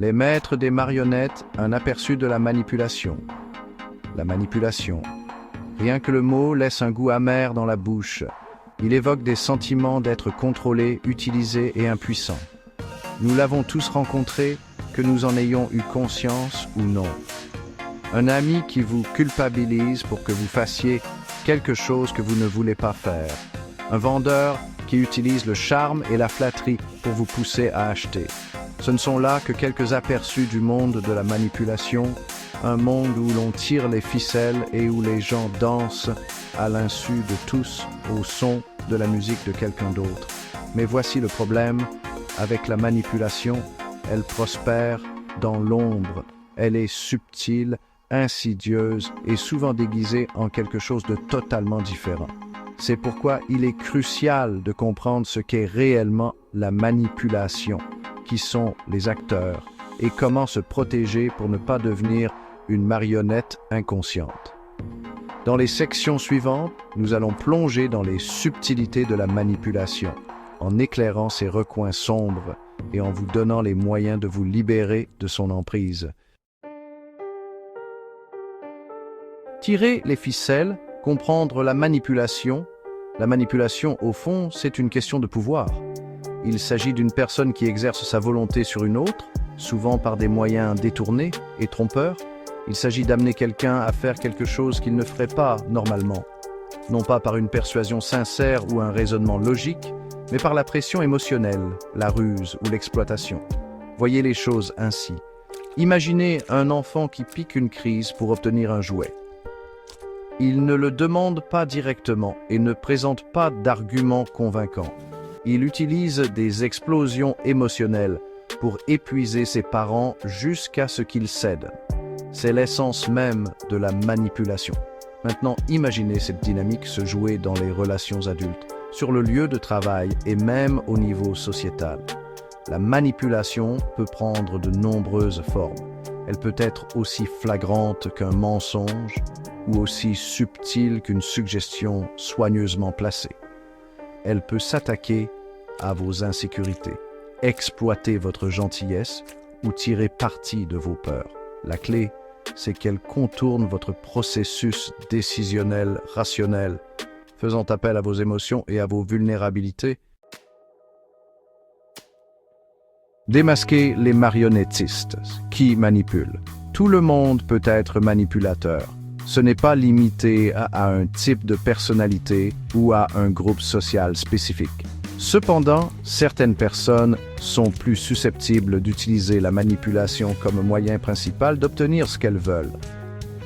Les maîtres des marionnettes, un aperçu de la manipulation. La manipulation. Rien que le mot laisse un goût amer dans la bouche. Il évoque des sentiments d'être contrôlé, utilisé et impuissant. Nous l'avons tous rencontré, que nous en ayons eu conscience ou non. Un ami qui vous culpabilise pour que vous fassiez quelque chose que vous ne voulez pas faire. Un vendeur qui utilise le charme et la flatterie pour vous pousser à acheter. Ce ne sont là que quelques aperçus du monde de la manipulation, un monde où l'on tire les ficelles et où les gens dansent à l'insu de tous au son de la musique de quelqu'un d'autre. Mais voici le problème, avec la manipulation, elle prospère dans l'ombre. Elle est subtile, insidieuse et souvent déguisée en quelque chose de totalement différent. C'est pourquoi il est crucial de comprendre ce qu'est réellement la manipulation, qui sont les acteurs, et comment se protéger pour ne pas devenir une marionnette inconsciente. Dans les sections suivantes, nous allons plonger dans les subtilités de la manipulation, en éclairant ses recoins sombres et en vous donnant les moyens de vous libérer de son emprise. Tirer les ficelles, comprendre la manipulation. La manipulation, au fond, c'est une question de pouvoir. Il s'agit d'une personne qui exerce sa volonté sur une autre, souvent par des moyens détournés et trompeurs. Il s'agit d'amener quelqu'un à faire quelque chose qu'il ne ferait pas normalement, non pas par une persuasion sincère ou un raisonnement logique, mais par la pression émotionnelle, la ruse ou l'exploitation. Voyez les choses ainsi. Imaginez un enfant qui pique une crise pour obtenir un jouet. Il ne le demande pas directement et ne présente pas d'arguments convaincants. Il utilise des explosions émotionnelles pour épuiser ses parents jusqu'à ce qu'ils cèdent. C'est l'essence même de la manipulation. Maintenant, imaginez cette dynamique se jouer dans les relations adultes, sur le lieu de travail et même au niveau sociétal. La manipulation peut prendre de nombreuses formes. Elle peut être aussi flagrante qu'un mensonge ou aussi subtile qu'une suggestion soigneusement placée. Elle peut s'attaquer à vos insécurités, exploiter votre gentillesse ou tirer parti de vos peurs. La clé, c'est qu'elle contourne votre processus décisionnel rationnel, faisant appel à vos émotions et à vos vulnérabilités. Démasquer les marionnettistes qui manipulent. Tout le monde peut être manipulateur. Ce n'est pas limité à un type de personnalité ou à un groupe social spécifique. Cependant, certaines personnes sont plus susceptibles d'utiliser la manipulation comme moyen principal d'obtenir ce qu'elles veulent.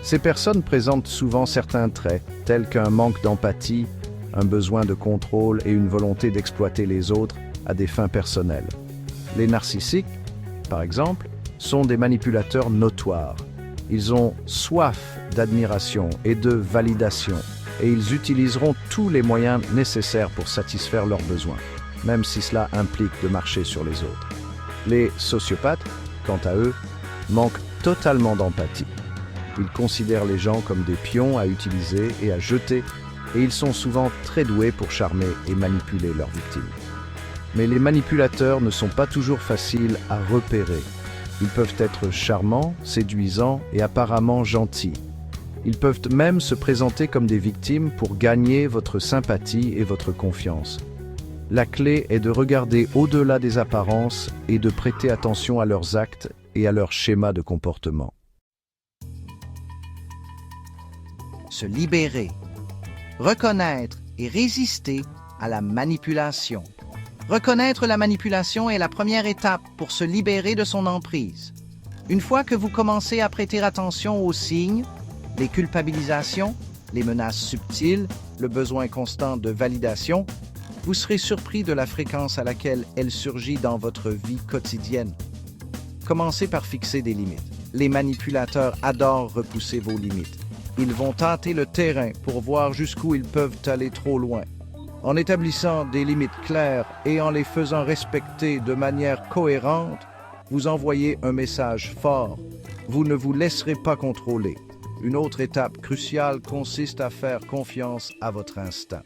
Ces personnes présentent souvent certains traits, tels qu'un manque d'empathie, un besoin de contrôle et une volonté d'exploiter les autres à des fins personnelles. Les narcissiques, par exemple, sont des manipulateurs notoires. Ils ont soif d'admiration et de validation, et ils utiliseront tous les moyens nécessaires pour satisfaire leurs besoins, même si cela implique de marcher sur les autres. Les sociopathes, quant à eux, manquent totalement d'empathie. Ils considèrent les gens comme des pions à utiliser et à jeter, et ils sont souvent très doués pour charmer et manipuler leurs victimes. Mais les manipulateurs ne sont pas toujours faciles à repérer. Ils peuvent être charmants, séduisants et apparemment gentils. Ils peuvent même se présenter comme des victimes pour gagner votre sympathie et votre confiance. La clé est de regarder au-delà des apparences et de prêter attention à leurs actes et à leurs schémas de comportement. Se libérer, reconnaître et résister à la manipulation. Reconnaître la manipulation est la première étape pour se libérer de son emprise. Une fois que vous commencez à prêter attention aux signes, les culpabilisations, les menaces subtiles, le besoin constant de validation, vous serez surpris de la fréquence à laquelle elle surgit dans votre vie quotidienne. Commencez par fixer des limites. Les manipulateurs adorent repousser vos limites. Ils vont tâter le terrain pour voir jusqu'où ils peuvent aller trop loin. En établissant des limites claires et en les faisant respecter de manière cohérente, vous envoyez un message fort. Vous ne vous laisserez pas contrôler. Une autre étape cruciale consiste à faire confiance à votre instinct.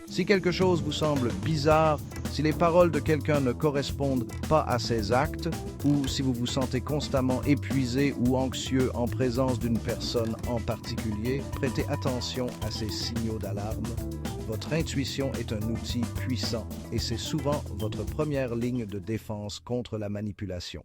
Si quelque chose vous semble bizarre, si les paroles de quelqu'un ne correspondent pas à ses actes, ou si vous vous sentez constamment épuisé ou anxieux en présence d'une personne en particulier, prêtez attention à ces signaux d'alarme. Votre intuition est un outil puissant et c'est souvent votre première ligne de défense contre la manipulation.